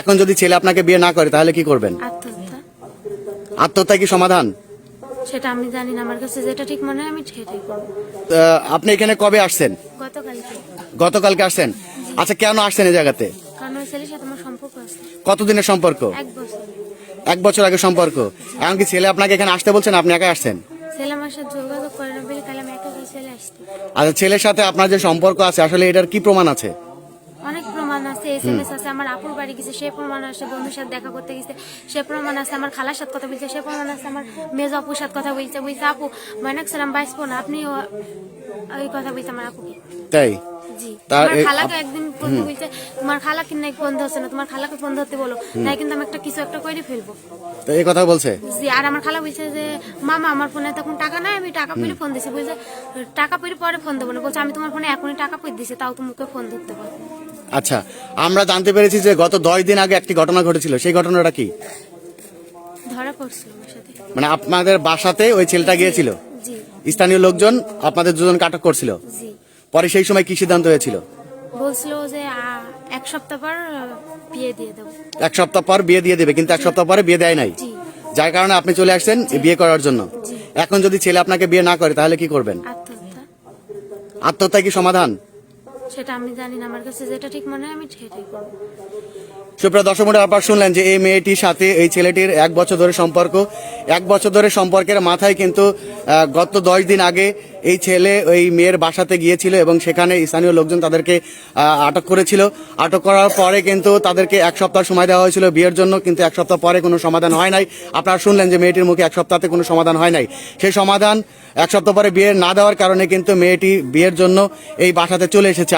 এখন যদি ছেলে আপনাকে বিয়ে না করে তাহলে কি করবেন? আত্মহত্যা। আত্মহত্যা কি সমাধান? সেটা আমি জানি না, আমার কাছে যেটা ঠিক মনে হয় আমি সেটাই করবো। আপনি এখানে কবে আসছেন? গতকালকে। গতকালকে আসছেন? আচ্ছা, কেন আসছেন এই জায়গাতে? কারণ ওই ছেলের সাথে আমার সম্পর্ক আছে। কতদিনের সম্পর্ক? 1 বছর। 1 বছর আগে সম্পর্ক। এমনকি ছেলে আপনাকে এখানে আসতে বলছেন, আপনি একা আসছেন? ছেলে আমার সাথে যোগাযোগ করে না বলে তাহলে আমি একা করে চলে আসতে। আচ্ছা, ছেলের সাথে আপনার যে সম্পর্ক আছে আসলে এটার কি প্রমাণ আছে? অনেক প্রমাণ আছে, SMS আছে, আমার আপুর বাড়ি গেছে সে প্রমাণ আছে, বন্ধুর সাথে দেখা করতে গেছে সে প্রমাণ আছে, আমার খালার সাথে কথা বলছে সে প্রমাণ আছে, আমার মেজ আপুর সাথে কথা বলছে আপু ময়নাক সালাম বাইসবো না আপনি ওই কথা বলছে আমার আপুকে। তাই? জি, তার আমার খালাকে একদিন ফোন বলছে তোমার খালাকে নাকি ফোন ধরছে না, তোমার খালাকে ফোন ধরতে বলো নাই কিন্তু আমি একটা কিছু একটা করে ফেলবো। তো এই কথা বলছে? জি, আর আমার খালা বলছে যে মামা আমার ফোনে তখন টাকা নাই, আমি টাকা পেলে ফোন দিছি, বলছে টাকা পেলে পরে ফোন দেবো না, বলছে আমি তোমার ফোনে এখনই টাকা পেয়ে দিছি তাও তোমাকে ফোন ধরতে পারবো। আচ্ছা, আমরা জানতে পেরেছি যে গত 10 দিন আগে একটি ঘটনা ঘটেছিল, সেই ঘটনাটা কি? ধরা পড়ছিল আমার সাথে। মানে আপনাদের বাসাতে ওই ছেলেটা গিয়েছিল, জি স্থানীয় লোকজন আপনাদের দুজনকে আটক করছিল, জি, পরে সেই সময় কি সিদ্ধান্ত হয়েছিল? বলছিল যে 1 সপ্তাহ পর বিয়ে দিয়ে দেবো। 1 সপ্তাহ পর বিয়ে দিয়ে দেবে, কিন্তু 1 সপ্তাহ পরে বিয়ে দেয় নাই, জি যার কারণে আপনি চলে আসছেন এই বিয়ে করার জন্য। জি। এখন যদি ছেলে আপনাকে বিয়ে না করে তাহলে কি করবেন? আত্মহত্যা। আত্মহত্যা কি সমাধান? সেটা আমি জানি না, আমার কাছে যেটা ঠিক মনে হয় আমি সেটাই করবো। সুপ্রিয় দর্শক মণ্ডলী, আপনারা শুনলেন যে এই মেয়েটির সাথে এই ছেলেটির 1 বছর ধরে সম্পর্ক। 1 বছর ধরে সম্পর্কের মাথায় কিন্তু গত 10 দিন আগে এই ছেলে ওই মেয়ের বাসাতে গিয়েছিল এবং সেখানে স্থানীয় লোকজন তাদেরকে আটক করেছিল। আটক করার পরে কিন্তু তাদেরকে 1 সপ্তাহ সময় দেওয়া হয়েছিল বিয়ের জন্য, কিন্তু 1 সপ্তাহ পরে কোনো সমাধান হয় নাই। আপনারা শুনলেন যে মেয়েটির মুখে 1 সপ্তাহতে কোনো সমাধান হয় নাই। সেই সমাধান 1 সপ্তাহ পরে বিয়ে না দেওয়ার কারণে কিন্তু মেয়েটি বিয়ের জন্য এই বাসাতে চলে এসেছে।